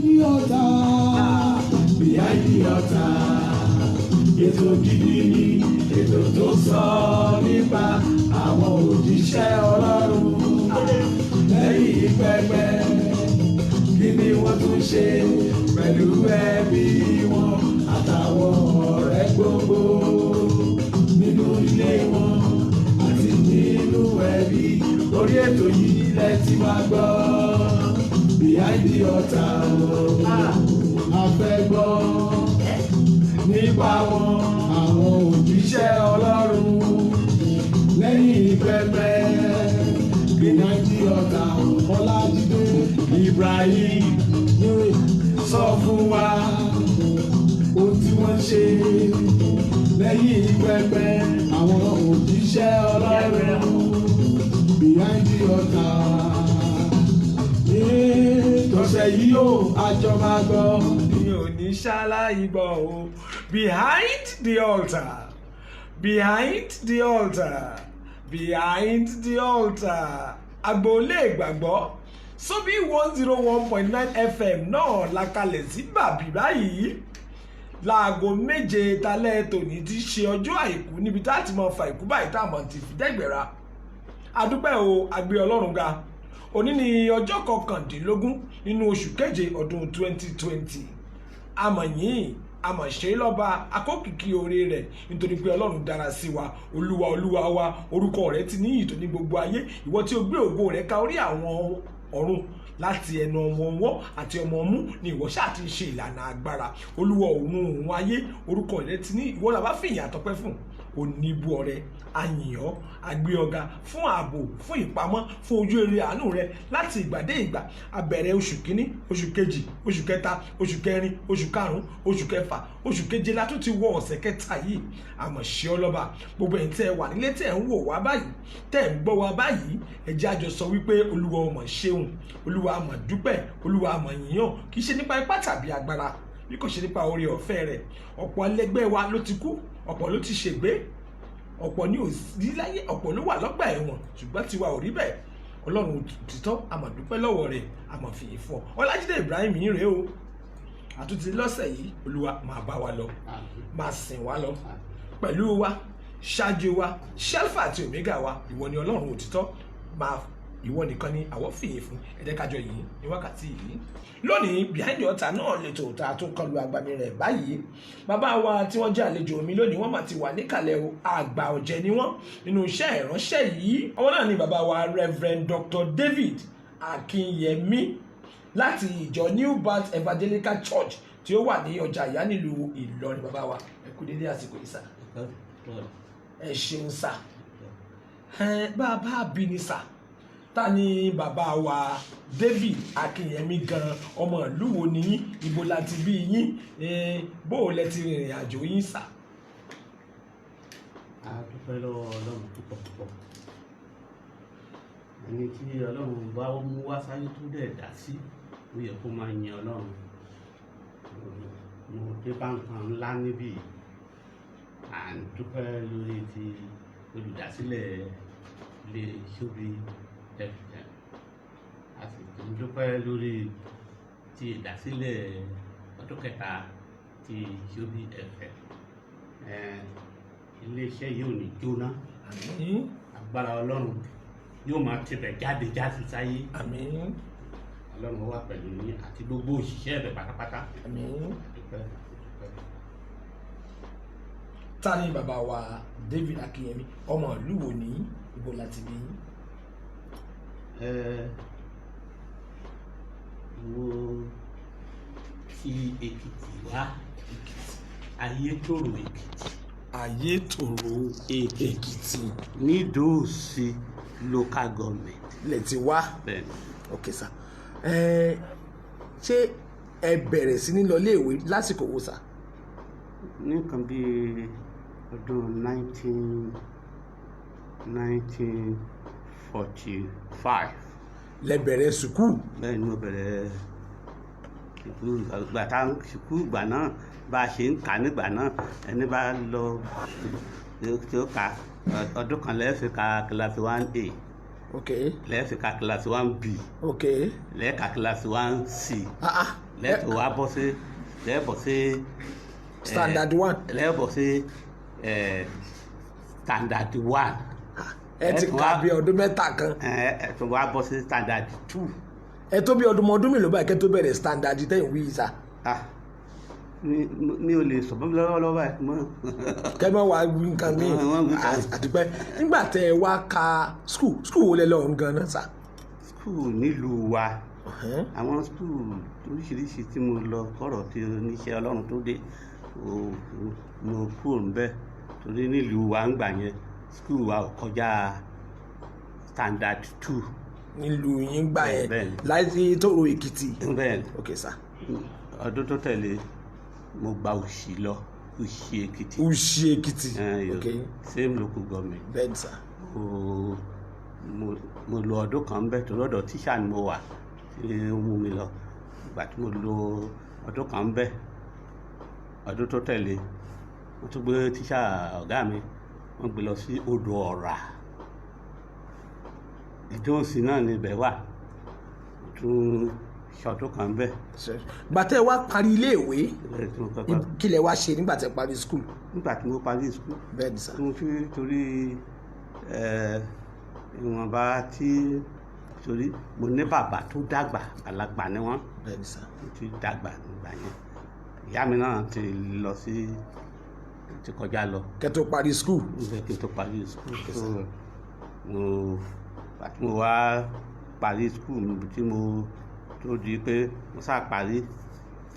the altar, behind the altar. Ètò gidi ni ètò tó sọ nípa àwọn òjíṣẹ́ Ọlọ́run. Lẹ́yìn pẹpẹ, kí ni wọ́n tún ṣe pẹ̀lú ẹbí wọn àtàwọn ọ̀rẹ́ gbogbo nínú ilé wọn àti nínú ẹbí. Orí ètò yìí lẹ ti máa gbọ́ behind the altar. A fẹ́ gbọ́ nípa wọn àwọn òjíṣẹ́ Ọlọ́run. Lẹ́yìn pẹpẹ, behind the altar. Ọlájídé Ibrahim sọ fún wa ohun tí wọ́n ṣe lẹ́yìn pẹpẹ àwọn òjíṣẹ́ Ọlọ́run behind the altar. Tọ̀sẹ̀ yìí ó àjọ máa gbọ́ ní òní ṣáláì gbọ́ o. Behind the altar, behind the altar, behind the altar. Agboolé ìgbàgbọ́ Sobi 101.9 FM náà la kalẹ̀ sí bàbí báyìí láago 7 talẹ́ tòní tí ṣe ọjọ́ àìkú níbi tá a ti máa fa ìkú báyìí tá a máa ti fi dẹ́gbẹ̀ra. Adúpẹ́ o, a gbé Ọlọ́run ga. Òní ni ọjọ́ 19 nínú oṣù keje ọdún 2020. Àmọ̀yìn àmọ̀ṣe lọ́ba akókìkí oore rẹ̀ nítorí pé Ọlọ́run dára sí wa. Olúwa Olúwa wa, orúkọ rẹ̀ ti níyì tó ní gbogbo ayé. Ìwọ tí o gbé ògo rẹ̀ ka orí àwọn ọ̀run láti ẹnu ọmọ ọwọ́ àti ọmọ ọmú ni ìwọ ṣáà ti ń ṣe ìlànà agbára. Olúwa òun ayé, orúkọ rẹ̀ ti ní ìwọ làbá fìyìn àtọpẹ́ fún. Oníbu ọrẹ àyìnọ́ àgbé ọ̀gá fún ààbò, fún ìpamọ́, fún ojú rere àánú rẹ láti ìgbà dé ìgbà. Abẹ̀rẹ̀ oṣù kínní, oṣù kejì, oṣù kẹta, oṣù kẹrin, oṣù karùn-ún, oṣù kẹfà, oṣù keje la tún ti wọ ọ̀sẹ̀ kẹta yìí. Àmọ́ ṣe ọlọ́ba gbogbo ẹ̀yin tẹ́ ẹ wà nílé tẹ́ ẹ ń wò wá báyìí, tẹ́ ẹ ń gbọ́ wá báyìí, ẹ jẹ́ àjọ sọ wípé Olúwa ó máa ṣeun, Olúwa á máa dúpẹ́, Olúwa á máa yìnyàn. Kì í ṣe nípa ipá tàbí agbára, bí kò ṣe nípa oore ọ̀fẹ́ rẹ̀. Ọ̀pọ̀ ẹlẹgbẹ́ wa ló ti kú, ọ̀pọ̀ ló ti ṣègbé, ọ̀pọ̀ ní òsì láyé, ọ̀pọ̀ ló wà lọ́gbà ẹ̀wọ̀n, ṣùgbọ́n tiwa ò rí bẹ́ẹ̀. Ọlọ́run òtítọ́ a máa dúpẹ́ lọ́wọ́ rẹ̀, a máa fìyìn fún ọ. Ọlájídé Ibrahim yìí rèé o. Àtúntì lọ́sẹ̀ yìí Olúwa máa bá wa lọ, máa sìn wá lọ pẹ̀lú wa, ṣáájú wa, Alpha àti Omega wa. Ìwọ ni Ọlọ́run òtítọ́, ìwọ nìkan ni àwọn fìyìn fún. Ẹ jẹ́ ká jọ yìí ní wákàtí yìí. Lónìí behind the altar náà lè tó ta tún kọlu agbami rẹ̀ báyìí. Bàbá wa tí wọ́n jẹ́ àlejò mi lónìí wọ́n máa ti wà níkàlẹ̀ o. Àgbà ọ̀jẹ̀ ni wọ́n nínú iṣẹ́ ìránṣẹ́ yìí. Àwọn náà ni bàbá wa Reverend Dr. David Akinyemi láti ìjọ New Birth Evangelical Church tí ó wà ní ọjà ìyá nílùú Ìlọrin. Bàbá wa ẹ kú dédé àsìkò yìí sà. Ẹ ṣeun sà. Bàbá bí ni sà. Ta ni bàbá wa David Akinyemi gan? Ọmọ ìlú wo ni yín? Ibo la ti bí yín? Bó o lẹ ti rìnrìn àjò yín sà? A dúpẹ́ lọ́wọ́ Ọlọ́run púpọ̀. Ẹni tí Ọlọ́run bá mú wá sáyé tó dẹ̀ dá sí, ó yẹ kó máa yin Ọlọ́run. Mo dé bá nǹkan ńlá níbí. À ń dúpẹ́ lórí ti olùdásílẹ̀ ilé Sobi FM. A sì tún dúpẹ́ lórí ti ìdásílẹ̀ ọdún kẹta ti Sobi FM. Iléeṣẹ́ yìí ò ní jóná. Àmín. Agbára Ọlọ́run yóò máa tibẹ̀ jáde sáyé. Àmín. Ọlọ́run wà pẹ̀lú yín àti gbogbo òṣìṣẹ́ rẹ̀ pátápátá. Àmín. Ta ni bàbá wa David Akinyemi? Ọmọ ìlú wo ni yín? Ibo la ti bí yín? Wo ti Èkìtì wá, Ayétòrò Èkìtì. Ayétòrò Èkìtì. Ní Ìdó-Òsì local government. Lẹ ti wá. Bẹ́ẹ̀ni. Okay sir. Ṣé ẹ bẹ̀rẹ̀ sí ní lọ iléèwé lásìkò wo sà? Ní nǹkan bí ọdún 1945. Lẹ bẹ̀rẹ̀ sùkúù. Bẹ́ẹ̀ni mo bẹ̀rẹ̀ sùkúù ìgbà náà bá a ṣe ń kà nígbà náà. Ẹni bá lọ tí ó kà ọdún kan lẹ́ẹ̀fì ka kíláàsì 1A. Okay. Lẹ́ẹ̀fì ka kíláàsì 1B. Okay. Lẹ́ẹ̀ka kíláàsì 1C. lẹ́tọ̀ wá bọ́ sí standard 1. lẹ́bọ̀ sí standard 1. ẹ ti kà bí ọdún mẹ́ta kan. ẹ tó wá bọ́ sí standard 2. ẹ tó bí ọdún mélòó báyìí kẹ́ tó bẹ̀rẹ̀ standard 10 wí sá. mi ò lè sọ bọ́ lọ́wọ́lọ́wọ́ báyìí mọ́. kẹ́mọ́ wa wí nǹkan mi àtìpẹ́ nígbà tẹ́ ẹ wá ka school wo lẹ lọ́run gan-an sá. school nílùú wa àwọn school oríṣiríṣi tí mo lọ kọ́rọ̀ tí oníṣẹ́ ọlọ́run tó dé mo kúrò ń bẹ̀ torí nílùú wa ń gbà yẹn school wa ò kọjá standard 2. nílùú yín gbà yẹn láti Tòrò Èkìtì. bẹ́ẹ̀ ok sá. ọdún tó tẹ̀lé mo gba Òṣì lọ Òṣì Èkìtì. Òṣì Èkìtì. ok same local government. bẹ́ẹ̀ sá. mo lo ọdún kan bẹ́ẹ̀ torí ọ̀dọ̀ tíṣà ni mo wà tí ó mú mi lọ ìgbà tí mo lo ọdún kan bẹ́ẹ̀ ọdún tó tẹ̀lé wọ́n tún gbé tíṣà ọ̀gá mi wọ́n gbé lọ sí Odò Ọ̀rà ìjọ́sìn náà níbẹ̀ wà tún ṣọdún kan bẹ́ẹ̀. gbàtẹ́ wá parí iléèwé kí lẹ wá ṣe nígbà tẹ́ parí skul. nígbà tí mo parí skul bẹ́ẹ̀ ni sá. mo fi torí ìwọ̀nba tí torí mo ní bàbá tó dàgbà àgbàlagbà ni wọ́n. bẹ́ẹ̀ ni sá. mo ti dàgbà nígbà yẹn ìyá mi náà ti lọ sí ti kọjá lọ. kẹ́ tó parí skul. kí n tó parí skul mo wá parí skul tí mo tó di pé mo sá parí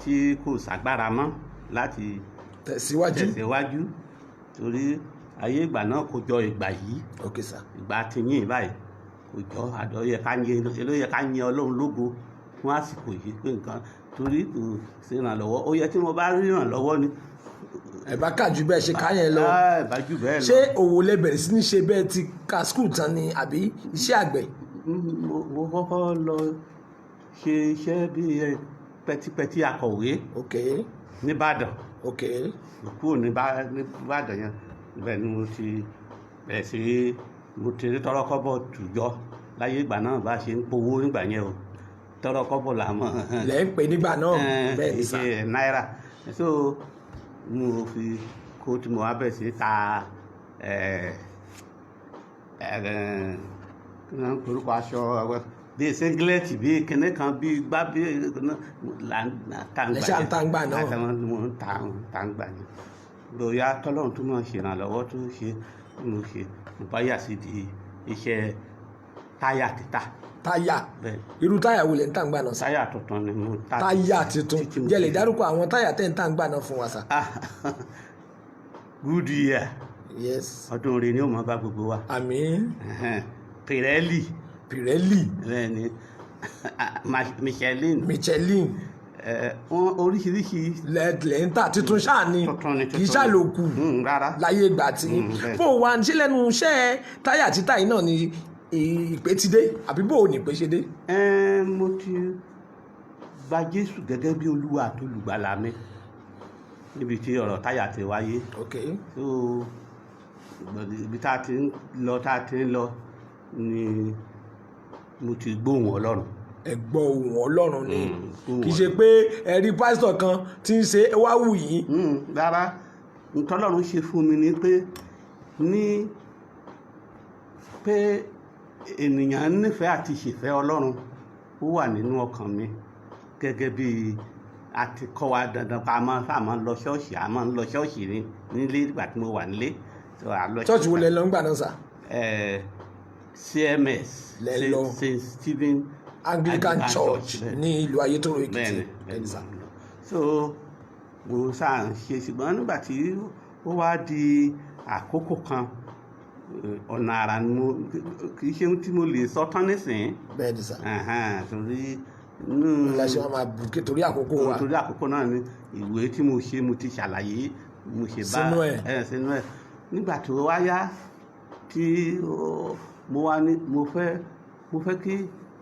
tí kò ságbára mọ́ láti tẹ̀síwájú torí ayé ìgbà náà kò jọ ìgbà yìí. ok sá. ìgbà tí yín báyìí kò jọ àdó yẹ ká yẹ Ọlọ́run lógo fún àsìkò yìí pé nǹkan torí kò sí ìrànlọ́wọ́ ó yẹ tí mo bá rí ìrànlọ́wọ́ ni. ẹ bá kà jù bẹ́ẹ̀ ṣe ká yẹn lọ. ẹ bá jù bẹ́ẹ̀ lọ. ṣé òwò lẹ bẹ̀rẹ̀ sí ní ṣe bẹ́ẹ̀ ti ka skul tán ni àbí iṣẹ́ àgbẹ̀. mo kọ́kọ́ lọ ṣe iṣẹ́ bíi pẹtipẹti akọ̀wé. ok. nìbàdàn. ok. kúrò nìbàdàn yẹn bẹ́ẹ̀ ni mo ti bẹ̀rẹ̀ sí mo ti rí tọrọkọ́bọ̀ tùjọ láyé ìgbà náà bá ṣe ń powó nígbà yẹn o tọrọkọ́bọ̀ làmọ́. lẹ́ ń pè nígbà náà bẹ́ẹ̀ ni sá. náírà so mo fi kó tí mo wá bẹ̀rẹ̀ sí ta orúkọ aṣọ bíi singlet bíi kinní kan bíi gbá bíi tàǹgbà náà tàǹgbà ni bóyá tọ́lọ́run tó máa ṣèrànlọ́wọ́ tó ṣe mo ṣe mo bá yà sí di iṣẹ́ táyà títà. táyà irú táyà wo lẹ ń tàǹgbà náà sá. táyà tuntun ni mo ta. táyà tuntun jẹ́ lè dárúkọ àwọn táyà tẹ́ ń tàǹgbà náà fún wa sá. Goodyear. yes. ọdún rẹ ni ó máa bá gbogbo wa. àmín. Pirelli. bẹ́ẹ̀ni Michelin. wọn oríṣiríṣi. lẹ́ńtà tuntun ṣáà ni kì í ṣàlòkù láyé ìgbà tí. bó o wá ṣe lẹ́nu iṣẹ́ táyà títà yìí náà ni ìpè ti dé àbí bó o ní ìpè ṣe dé. mo ti gba Jésù gẹ́gẹ́ bí Olúwa àti olùgbàlà mi níbi tí ọ̀rọ̀ táyà ti wáyé. ok. so ibi tá a ti ń lọ ni mo ti gbóhùn Ọlọ́run. ẹ gbọ́ ohùn Ọlọ́run ni kì í ṣe pé ẹ rí pásítọ̀ kan tí ń ṣe wá wù yín. rárá nǹkan Ọlọ́run ṣe fún mi ni pé ènìyàn nífẹ̀ẹ́ àti ṣèfẹ́ Ọlọ́run ó wà nínú ọkàn mi gẹ́gẹ́ bí a ti kọ́ wa dandan pa máa ń lọ ṣọ́ọ̀ṣì nílé ìgbà tí mo wà nílé. ṣọ́ọ̀ṣì wo lẹ lọ ń gbà náà sà. CMS St. Stephen Anglican Church ní ìlú Ayétòrò Èkìtì. so mo sáà ń ṣe ṣùgbọ́n nígbà tí ó wá di àkókò kan ọ̀nà àrà ni mo kì í ṣe ohun tí mo lè sọ tán nísìnyí. bẹ́ẹ̀ ni sà. torí láṣẹ wọn máa bù kí torí àkókò wa. torí àkókò náà ni ìwé tí mo ṣe mo ti ṣàlàyé mo ṣe bá sínú ẹ̀ nígbà tó wá yá tí mo wá ní mo fẹ́ kí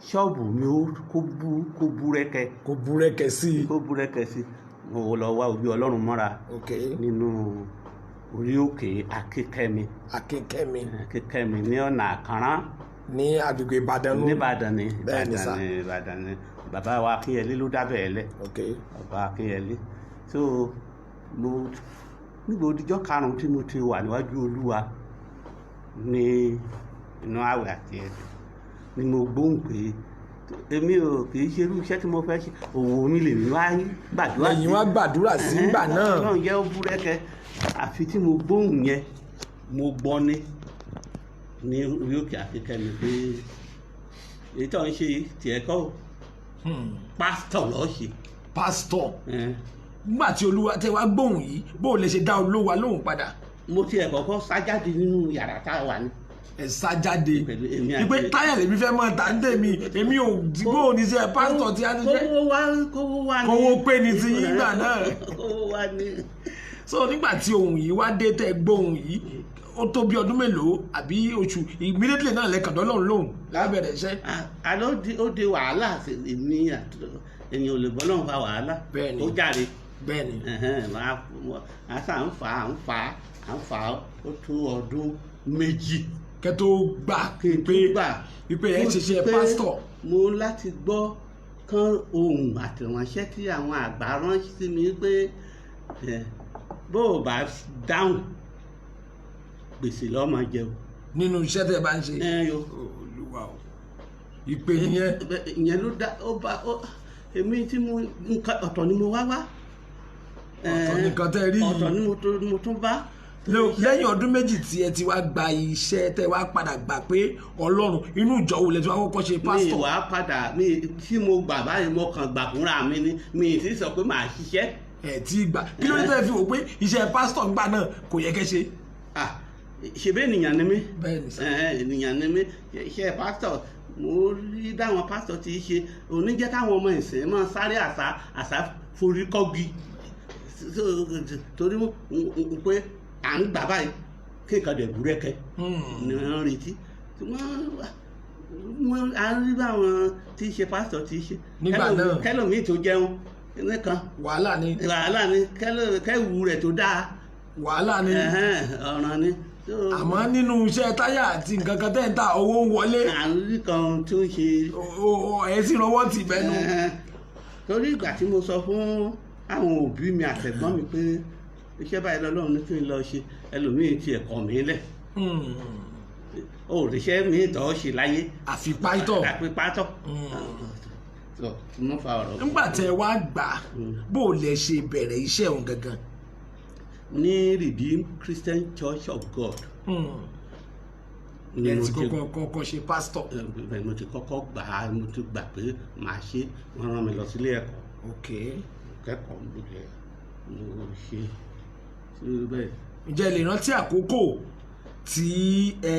ṣọ́ọ̀bù mi kó búrẹ́kẹ́ sí mo lọ wá ojú Ọlọ́run mọ́ra nínú orí òkè Akínkẹ́mi ní ọ̀nà Àkànrán ní agbègbè Ìbàdàn ní Ìbàdàn ní bàbá wa Akínyẹlé ló dábẹ̀ ẹ̀ lẹ̀ Okay. bàbá Akínyẹlé so mo nígbà odijọ́ karùn-ún tí mo ti wà níwájú Olúwa ní inú àwẹ̀ àti ẹ̀dùn ni mo gbóhùn pé èmi ò kì í ṣe irú iṣẹ́ tí mo fẹ́ ṣe òwò mi lè wá gbàdúrà lẹ́yìn wá gbàdúrà sí ìgbà náà. náà jẹ́ ó búrẹ́kẹ́ àfi tí mo gbóhùn yẹn mo gbọ́ ní orí òkè Akínkẹ́mi pé èyí tó ń ṣe tiẹ̀ kọ́ pásítọ̀ lọ́ọ́ ṣe. Pásítọ̀ nígbà tí Olúwa tẹ wá gbóhùn yìí bó lè ṣe dá Olúwa lóhùn padà. mo tiẹ̀ kọ́kọ́ sá jáde nínú yàrá tá a wà ní. ẹ sá jáde ìpè táyà lèmi fẹ́ mọ́ ta ń tèmi èmi ò dìbò ní sẹ́ pásítọ̀ tí a ti fẹ́. kówó pé ní ti yín gbà náà. kówó wá ní. so nígbà tí ohun yìí wá dé tẹ gbóhùn yìí ó tó bí ọdún mélòó àbí oṣù immediately náà lẹ́kàn dọ́lọ́run lóhùn lábẹ́rẹ́ iṣẹ́. àlọ́ ó di wàhálà èmi èèyàn ò lè bọ́ lọ́hùn fa wàhálà ó jáde. bẹ́ẹ̀ni. àṣà ń fà á ó tó ọdún méjì. kẹ́ tó gbà pé ẹ ṣiṣẹ́ pásítọ̀. mo láti gbọ́ kán ohun àtẹ̀ránṣẹ́ tí àwọn àgbà ránṣẹ́ sí mi pé bó o bá dáhùn gbèsè lọ́ọ́ máa jẹun. nínú iṣẹ́ tẹ́ ẹ bá ń ṣe. Olúwa o ìpè yẹn. ìyẹn ló dá ó bá èmi tí mo ọ̀tọ̀ ni mo wá. ọ̀tọ̀ nìkan tẹ́ rí yìí. ọ̀tọ̀ ni mo tún bá. lẹ́yìn ọdún méjì tí ẹ ti wá gba iṣẹ́ tẹ́ wá padà gbà pé Ọlọ́run inú ìjọ wo lẹ ti wá kọ́kọ́ ṣe pásítọ̀. mi wá padà tí mo gbà báyìí mo kàn gbà fúnra mi ni mi ti sọ pé màá ṣiṣẹ́. ẹ ti gbà kí ló dé tẹ́ fi wò pé iṣẹ́ pásítọ̀ ńgbà náà kò yẹ kẹ́ ṣe. ṣebí ènìyàn ni mí. bẹ́ẹ̀ni sá. ènìyàn ni mí iṣẹ́ pásítọ̀ mo rí dáwọn pásítọ̀ ti ṣe oníjẹ́ káwọn ọmọ ìsìn máa sáré àṣà forí kọ́gi torí pé à ń gbà báyìí kí nǹkan dẹ̀ búrẹ́kẹ́ ni wọ́n retí à ń rí báwọn tí ṣe pásítọ̀ ti ṣe nígbà náà kẹlòmíì tó jẹun nìkan wàhálà ni kẹwù rẹ̀ tó dáa wàhálà ni ọ̀ràn ni. àmọ́ nínú iṣẹ́ táyà àti nǹkan kan tẹ́ ń ta owó ń wọlé. à ń rí kan tó ń ṣe. ẹ̀ sì rọwọ́ tì bẹ́nu. torí ìgbà tí mo sọ fún àwọn òbí mi àtẹ̀gbọ́n mi pé iṣẹ́ báyìí lọ́lọ́run ní kí n lọ ṣe ẹlòmíì ti ẹ̀kọ́ mi lẹ̀. òrìṣẹ́ mi tọ́ ṣe láyé. àfi pátọ̀. mo fa ọ̀rọ̀. nígbà tẹ́ wá gbà bó lẹ ṣe bẹ̀rẹ̀ iṣẹ́ òun gangan. ní Redeemed Christian Church of God. ẹ ti kọ́kọ́ ṣe pásítọ̀. mo ti kọ́kọ́ gbà á mo ti gbà pé màá ṣe wọ́n rán mi lọ sílé ẹ̀kọ́. kẹ́kọ̀ọ́ mo ṣe bẹ́ẹ̀. ǹjẹ́ lè rántí àkókò tí ẹ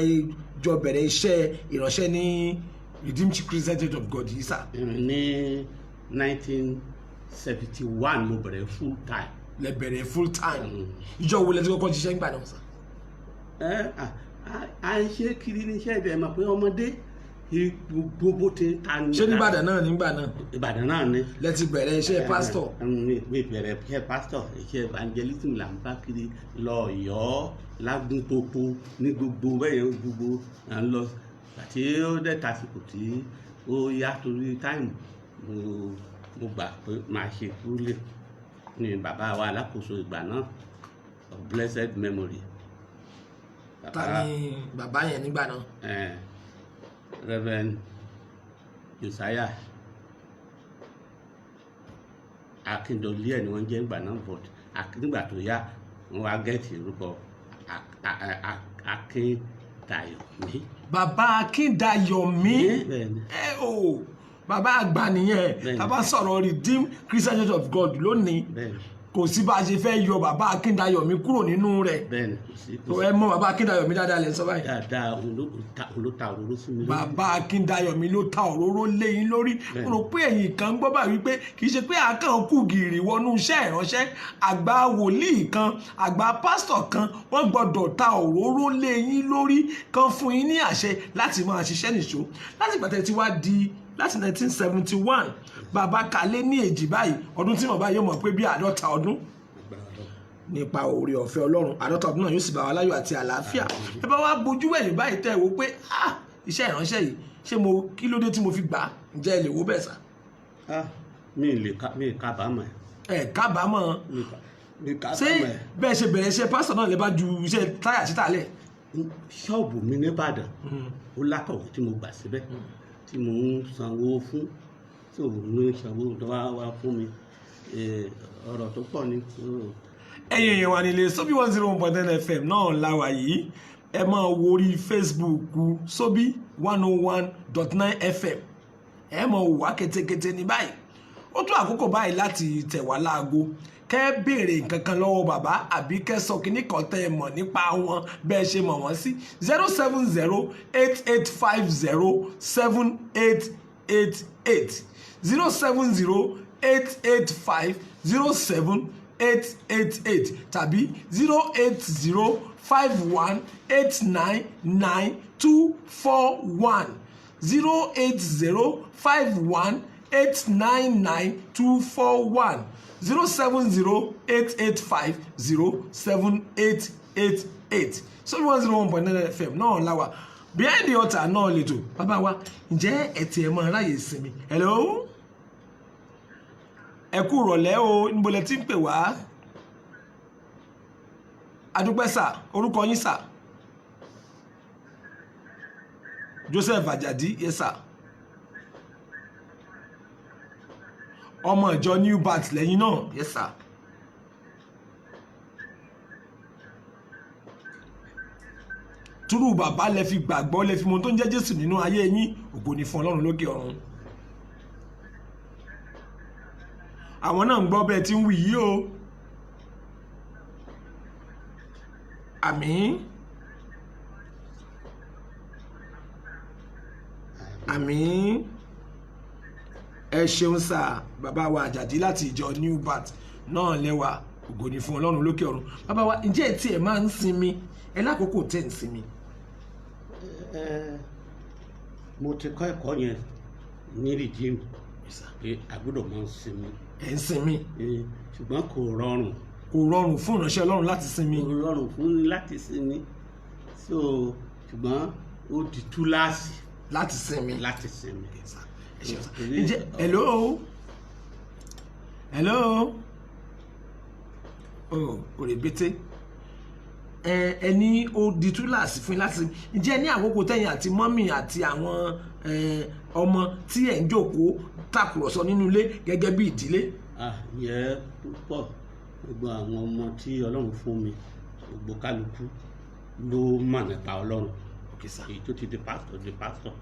jọ bẹ̀rẹ̀ iṣẹ́ ìránṣẹ́ ní Redeemed Christian Church of God yìí sà? ní 1971 mo bẹ̀rẹ̀ full time. lẹ bẹ̀rẹ̀ full time. ìjọ wo lẹ ti kọ́kọ́ ṣiṣẹ́ nígbà náà sà? à ń ṣe kiri ní iṣẹ́ ìdẹ̀ mọ̀ pé ọmọdé gbogbo ti ta ni. ṣé nígbàdàn náà nígbà náà? Ìbàdàn náà ni. lẹ ti bẹ̀rẹ̀ iṣẹ́ pásítọ̀. mi bẹ̀rẹ̀ iṣẹ́ pásítọ̀ iṣẹ́ evangelism là ń bá kiri lọ Ọ̀yọ́ Lágúnpópó ní gbogbo bẹ́ẹ̀ gbogbo à ń lọ àti ó dẹ̀ tàsìkò tí ó yá torí táìmù mo gbà pé màá ṣe kúrúlé ní bàbá wa alákòóso ìgbà náà of blessed memory. ta ni bàbá yẹn nígbà náà? Reverend Josiah Akindoliẹ ni wọ́n jẹ́ ìgbà náà but nígbà tó yá wọ́n wá gẹ́ẹ̀tì orúkọ Akíndayọ̀mí. bàbá Akíndayọ̀mí bàbá àgbà nìyẹn tá bá sọ̀rọ̀ Redeemed Christian Church of God lónìí kò sí bá a ṣe fẹ́ yọ bàbá Akíndayọ̀mí kúrò nínú rẹ̀. bẹ́ẹ̀ni kò sí. ẹ mọ̀ bàbá Akíndayọ̀mí dáadáa lẹ sọ báyìí. dáadáa òun ló ta òróró sí mi lórí. bàbá Akíndayọ̀mí ló ta òróró lé yín lórí. mo rò pé ẹ̀yin kan gbọ́ bá wípé kì í ṣe pé àkàn kù gìrì wọnú iṣẹ́ ìránṣẹ́ àgbà wòlíì kan àgbà pásítọ̀ kan wọ́n gbọ́dọ̀ ta òróró lé yín lórí kan fún yín ní àṣẹ láti máa ṣiṣẹ́ nìṣó láti gbàtẹ́ tí wá di láti 1971 bàbá kalẹ̀ ní èjì báyìí ọdún tí bàbá yóò mọ̀ pé bí 50 ọdún nípa oore ọ̀fẹ́ Ọlọ́run 50 ọdún náà yóò sì bá wa láyọ̀ àti àlàáfíà. ẹ bá wá bojú ẹ̀yìn báyìí tẹ́ ẹ wò pé iṣẹ́ ìránṣẹ́ yìí ṣé mo kí ló dé tí mo fi gbà á ǹjẹ́ ẹ lè wò bẹ́ẹ̀ sà? mi kábàámọ̀ kábàámọ̀ mi ṣé kábàámọ̀ bẹ́ẹ̀ ṣe bẹ̀rẹ̀ iṣẹ́ pásítọ̀ náà lè bá ju iṣẹ́ táyà títà lẹ̀. ṣọ́ọ̀bù mi nìbàdàn ó lákọ̀wé tí mo gbà síbẹ̀ tí mo ń sanwó fún tí òun ní sanwó tó wá fún mi ọ̀rọ̀ tó pọ̀ ni. ẹ̀yin èèyàn wà nílé Sobi 101.9 FM náà láwa yìí ẹ máa wo orí Facebook Sobi 101.9 FM ẹ máa wò wá kétékété ní báyìí ó tó àkókò báyìí láti tẹ̀ wá láago kẹ́ béèrè nǹkan kan lọ́wọ́ bàbá àbí kẹ́ sọ kíní kan tẹ́ ẹ mọ̀ nípa wọn bẹ́ẹ̀ ṣe mọ̀ wọ́n sí 070-8850-7888 070-885-07-888 tàbí 080-51-899-241 080-51-899-241 070-885-07-888 Sobi 101.9 FM náà láwà behind the altar náà lè tó bàbá wa ǹjẹ́ ẹ̀tì ẹ̀ máa ráyè sinmi hello ẹ kú rọ̀lẹ́ o níbo lẹ ti ń pè wá adúpẹ́ sà orúkọ yín sà Joseph Ajadi yes sà ọmọ ìjọ New Bat lẹ́yìn náà yes sir túrú bàbá lẹ fi gbàgbọ́ lẹ fi mọ̀ tó ń jẹ́ Jésù nínú ayé yín ògo ni fún Ọlọ́run lókè ọ̀run àwọn náà ń gbọ́ bẹ́ẹ̀ tí ń wí yìí o àmín àmín ẹ ṣeun sá bàbá wa Àjàdí láti ìjọ New Bat náà lẹ́wà ògo ni fún Ọlọ́run lókè ọ̀run bàbá wa ǹjẹ́ ẹ tí ẹ máa ń sinmi ẹ lákòókò tẹ́ ń sinmi. mo ti kọ́ ẹ̀kọ́ yẹn ní rìjíìmù pé àgbọ́dọ̀ máa ń sinmi. ẹ ń sinmi. ṣùgbọ́n kò rọrùn. kò rọrùn fún ìránṣẹ́ Ọlọ́run láti sinmi. kò rọrùn fún láti sinmi so ṣùgbọ́n ó di túláàsì. láti sinmi. láti sinmi. ǹjẹ́ hello òrèbété ẹni ó di túláàsì fún yín láti ǹjẹ́ ní àkókò tẹ̀yìn àti mọ́mì àti àwọn ọmọ tí ẹ̀ ń jókòó tàkùrọ̀sọ nínú ilé gẹ́gẹ́ bí ìdílé. yẹ púpọ̀ gbogbo àwọn ọmọ tí Ọlọ́run fún mi gbogbo kálukú ló mọ̀ nípa Ọlọ́run èyí tó ti di pásítọ̀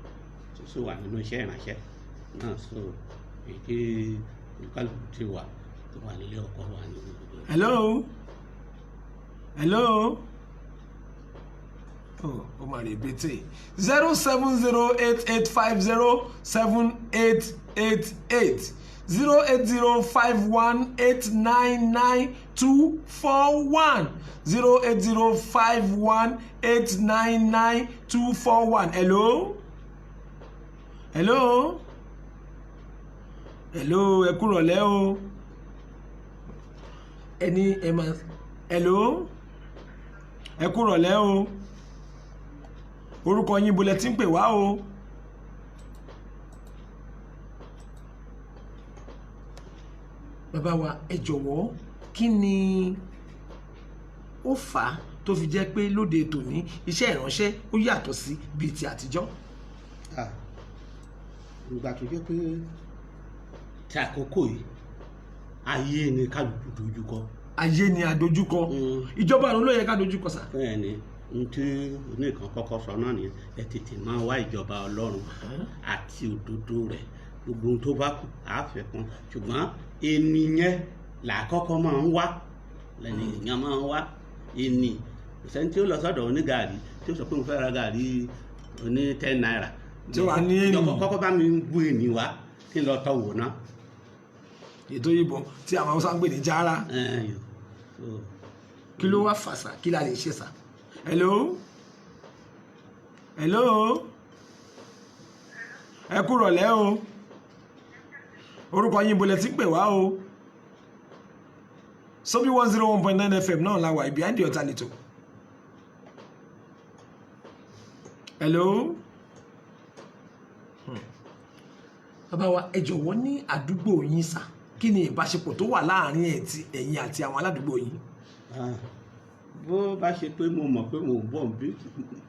tó sì wà nínú iṣẹ́ ìránṣẹ́ náà so èké olùkálùkù ti wà tó wà nílé ọkọ wà ní gbogbo. hello ó mà rè bété 070-8850-7888 080-51-899-241 080-51-899-241 hello ẹ kúrọ̀lẹ́ o ẹni ẹ máa ẹ kúrọ̀lẹ́ o orúkọ yín bolẹ̀ tí ń pè wá o bàbá wa ẹ jọ̀wọ́ kí ni ó fà á tó fi jẹ́ pé lóde tòní iṣẹ́ ìránṣẹ́ ó yàtọ̀ sí bíi ti àtijọ́. ìgbà tó jẹ́ pé tí àkókò yìí ayé ni kálukú dojúkọ. ayé ni àdojúkọ ìjọba àrùn ló yẹ ká dojúkọ sá. bẹ́ẹ̀ni n tí oníkan kọ́kọ́ sọ náà nìyẹn ẹ tètè máa wá ìjọba Ọlọ́run àti òdodo rẹ̀ gbogbo ohun tó bá kù àáfẹ́ kan ṣùgbọ́n ènìyàn làkọ́kọ́ máa ń wá lẹ́nu èèyàn máa ń wá ẹni ìsẹ́ni tí ó lọ sọ́dọ̀ onígàrí tí ó sọ pé mo fẹ́ ra gàrí oní 10 naira tí wàá ní ẹni kọ́kọ́ bá mi bú ẹni wá kí n lọ tọ́ wò náà. ètò ìbọn tí àwọn Haúsá ń pè ní jára kí ló wá fà sá kí la lè ṣe sá. hello ẹ kúrọ̀lẹ́ o orúkọ yín bolẹ̀ tí ń pè wá o Sobi 101.9 FM náà la wà behind the altar lito. hello bàbá wa ẹ jọ̀wọ́ ní àdúgbò yín sà kí ni ìbáṣepọ̀ tó wà láàrin ẹ̀yin àti àwọn aládùúgbò yín. bó bá ṣe pé mo mọ̀ pé mo bọ̀ bí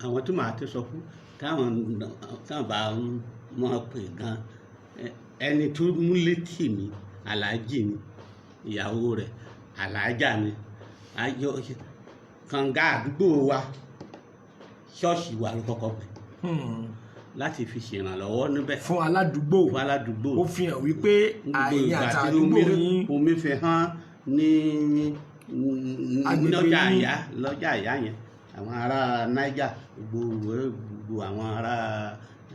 àwọn tó máa ti sọ fún táwọn bá mọ̀ pé gan ẹni tó mú létí mi aláàjì mi ìyàwó rẹ̀ aláàjà mi àjọ kànga àdúgbò wa ṣọ́ọ̀ṣì wa ló kọ́kọ́ pè láti fi ṣèrànlọ́wọ́ níbẹ̀ fún aládùúgbò ó fi hàn wípé àyìn àti àdúgbò yín omi fi hàn ní lọ́jà àyà yẹn àwọn ará Niger gbogbo àwọn ará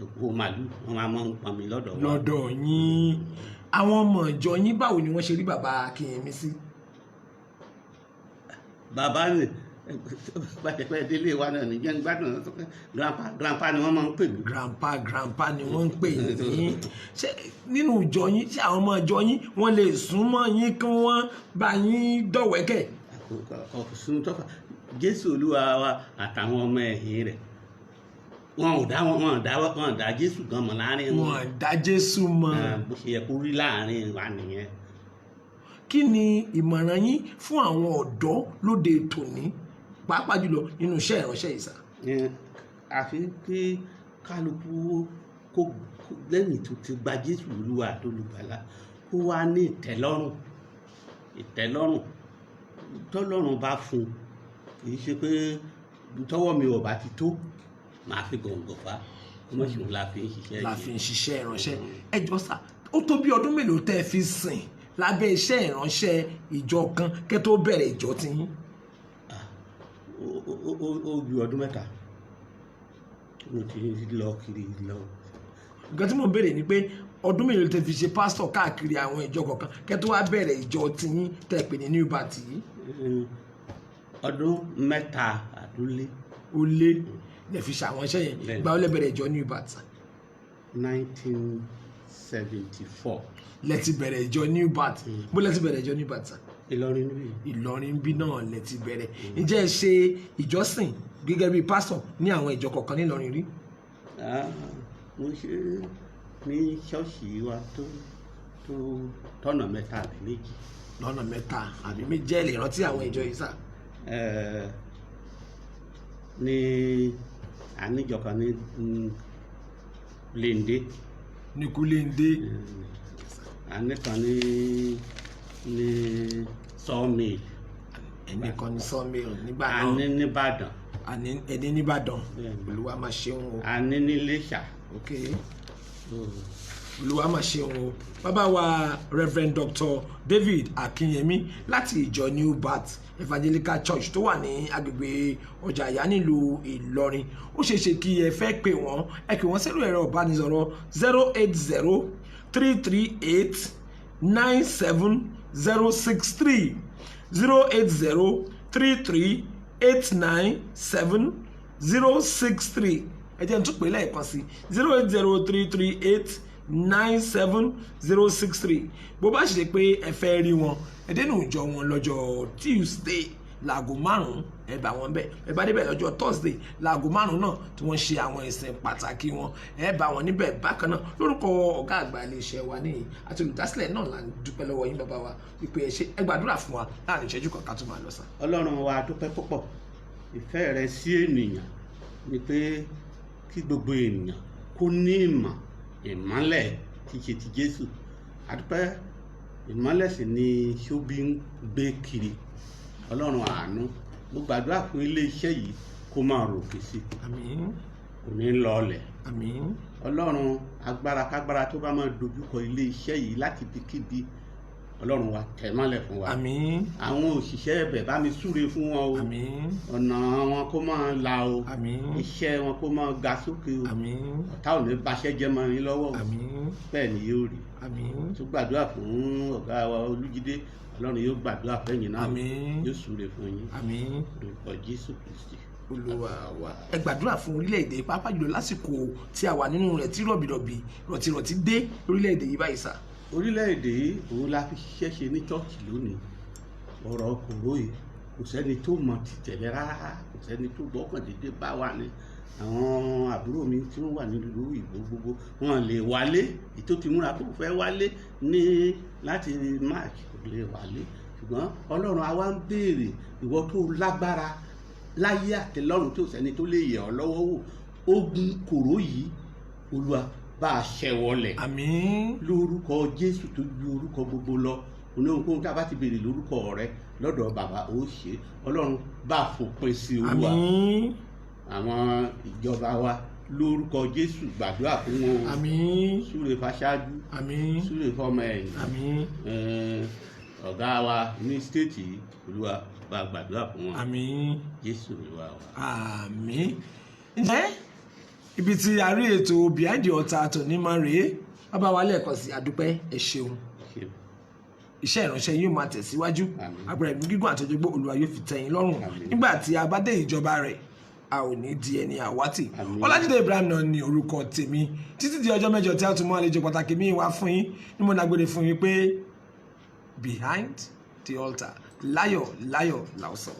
Èkó màlúù wọn máa ń pọnmi lọ́dọ̀ yín. Àwọn ọmọ ìjọ yín báwo ni wọ́n ṣe rí bàbá Akínyẹmí sí. Bàbá ni pẹ́ẹ́pẹ́ délé wa náà ní jẹ́ ń gbádùn grandpa ni wọ́n máa ń pè mí. grandpa ni wọ́n ń pè yín. ṣé nínú ìjọ yín ṣé àwọn ọmọ ìjọ yín wọ́n lè súnmọ́ yín kí wọ́n bá yín dọ̀wẹ́kẹ̀. ọ̀sùn tọ́fà Jésù Olúwa wa àtàwọn ọmọ ẹ̀yìn rẹ̀ wọn ò dá Jésù gan mọ̀ láàrin wọn. wọn dá Jésù mọ̀. bó ṣe yẹ kó rí láàrin wa nìyẹn. kí ni ìmọ̀ràn yín fún àwọn ọ̀dọ́ lóde tòní pàápàá jùlọ nínú iṣẹ́ ìránṣẹ́ yìí sà. àfi pé kálukú kó lẹ́yìn tó ti gba Jésù Olúwa tó lùgbàlà kó wá ní ìtẹ́lọ́rùn tọ́lọ́run bá fún kì í ṣe pé tọ́wọ́ mi ò bá ti tó màá fi gọ̀ǹgọ̀ fa kọ́mọ̀ṣù la fi ń ṣiṣẹ́ ìránṣẹ́. ẹ jọ sà ó tó bí ọdún mélòó tẹ́ ẹ fi sìn lábẹ́ iṣẹ́ ìránṣẹ́ ìjọ kan kẹ́ tó bẹ̀rẹ̀ ìjọ tiyín. ó ju ọdún mẹ́ta mo ti lọ kiri lọ. nǹkan tí mo ń béèrè ni pé ọdún mélòó tẹ́ fi ṣe pásítọ̀ káàkiri àwọn ìjọ kọ̀ọ̀kan kẹ́ tó wá bẹ̀rẹ̀ ìjọ tiyín tẹ́ pè ní New Birth yìí. ọdún mẹ́ta àdúlé. ó lé lè fi ṣàwọn iṣẹ́ yẹn gba ó lè bẹ̀rẹ̀ ìjọ New Birth. 1974. lẹ ti bẹ̀rẹ̀ ìjọ New Birth bó lẹ ti bẹ̀rẹ̀ ìjọ New Birth. Ìlọrin bí náà lẹ ti bẹ̀rẹ̀. ǹjẹ́ ẹ ṣe ìjọsìn gẹ́gẹ́ bí pásítọ̀ ní àwọn ìjọ kọ̀ọ̀kan ní Ìlọrin rí. mo ṣe ní ṣọ́ọ̀ṣì wa tó tọ́nà mẹ́ta àbí méjì. lọ́nà mẹ́ta àbí méjì jẹ́ lè rántí àwọn ìjọ yìí sà. ní àníjọ kan ní Lende. ní Kulende. àníkan ní Sawmill. ẹnìkan ní Sawmill nígbà náà. àní nìbàdàn. ẹni nìbàdàn. Olúwa máa ṣeun o. àní ní Iléṣà. ok Olúwa máa ṣeun o. bàbá wa Reverend Dr. David Akínyẹmí láti ìjọ New Birth Evangelical Church tó wà ní agbègbè ọjà àyà nílùú Ìlọrin. ó ṣeé ṣe kí ẹ fẹ́ pè wọ́n ẹ pè wọ́n sẹ́rù ẹ̀rọ ìbánisọ̀rọ̀ 08033897063 08033897063 ẹ jẹ́ n tún pè lẹ́ẹ̀kan sí 08033897063 bó bá ṣe pé ẹ fẹ́ rí wọn ẹ dénú ìjọ wọn lọ́jọ́ Tuesday láago 5 ẹ bá wọn bẹ̀ ẹ bá débẹ̀ lọ́jọ́ Thursday láago 5 náà tí wọ́n ṣe àwọn ìsìn pàtàkì wọn ẹ bá wọn níbẹ̀ bákan náà lórúkọ ọ̀gá àgbà iléeṣẹ́ wa ní àti olùdásílẹ̀ náà là ń dúpẹ́ lọ́wọ́ yín bàbá wa wípé ẹ ṣe ẹ gbàdúrà fún wa láàrin ìṣẹ́jú kan ká tó máa lọ sàn. Ọlọ́run wa dúpẹ́ púpọ̀ ìfẹ́ rẹ sí ènìyàn ni pé kí gbogbo ènìyàn kó ní ìmọ́lẹ̀ tí ṣe ti Jésù àdúpẹ́ ìmọ́lẹ̀ sì ni ṣóbí ń gbé kiri. Ọlọ́run àánú mo gbàdúrà fún ilé iṣẹ́ yìí kó máa ròkè sí àmín kò ní lọọlẹ̀ àmín. Ọlọ́run agbára kágbára tó bá máa dojúkọ ilé iṣẹ́ yìí láti ibikíbi Ọlọ́run wa tẹ̀ mọ́lẹ̀ fún wa. àmín. àwọn òṣìṣẹ́ ẹbẹ̀ bá mi súre fún wọn o. àmín. ọ̀nà wọn kó máa la o. àmín. iṣẹ́ wọn kó máa ga sókè o. àmín. ọ̀tá ò ní baṣẹ́ jẹ́ mọ́ yín lọ́wọ́ o. àmín. bẹ́ẹ̀ ni yóò rí. àmín. tó gbàdúrà fún ọ̀gá wa Olújídé Ọlọ́run yóò gbàdúrà fẹ́yìn náà. àmín. yóò súre fún yín. àmín. lórúkọ Jésù Kristi. Olúwa wa ẹ gbàdúrà fún orílẹ̀-èdè pàápàá jùlọ lásìkò tí a wà nínú rẹ̀ tí rọ̀tìrọ̀tì dé lórílẹ̀-èdè yìí báyìí sà. orílẹ̀-èdè yìí òun la fi ṣiṣẹ́ ṣe ní chọ́ọ̀chì lónìí ọ̀rọ̀ kòró yìí kò sẹ́ni tó mọ̀ ti tẹ̀lé rárá kò sẹ́ni tó gbọ́kàn dédé bá wà ní àwọn àbúrò mi tí wọ́n wà nílùú ìbò gbogbo wọn lè wálé ètò ti múra kó fẹ́ wálé ní láti march kò lè wálé ṣùgbọ́n ọlọ́run àwa ń béèrè ìwọ tó lágbára láyé àti lọ́run tó sẹ́ni tó lè yẹ̀ ọ́ lọ́wọ́ wò ogun kòró yìí olúwa bá a ṣẹ́ wọlẹ̀ àmín lórúkọ jésù tó ju orúkọ gbogbo lọ oníhùnkóhun tá a bá ti béèrè lórúkọ rẹ lọ́dọ̀ bàbá ó ṣe ọlọ́run bá a fòpin sí olúwa àmín àwọn ìjọba wa lórúkọ jésù gbàdúrà fún wọn àmín súre fáṣáájú àmín súre fọmọ ẹ̀yìn àmín ọ̀gá wa ní stéètì olúwa bá a gbàdúrà fún wọn àmín jésù olúwa wa. àmín. ǹjẹ́ ibi tí a rí ètò behind the altar tòní máa rèé bàbá wa lẹ́ẹ̀kan sí àdúpẹ́ ẹ ṣeun iṣẹ́ ìránṣẹ́ yóò máa tẹ̀síwájú agbára ẹ̀mí gígùn àtọ́jọ́gbó olúwa yóò fi tẹ́yìn lọ́rùn nígbà tí a bá dé ìjọba rẹ̀ a ò ní di ẹni àwátì. Ọlájídé Ibrahim náà ni orúkọ tèmi títí di ọjọ́ mẹ́jọ tí a tún mú àlejò pàtàkì míì wá fún yín ní mo dágbére fún yín pé behind the altar láyọ̀ láyọ̀ làásọ̀.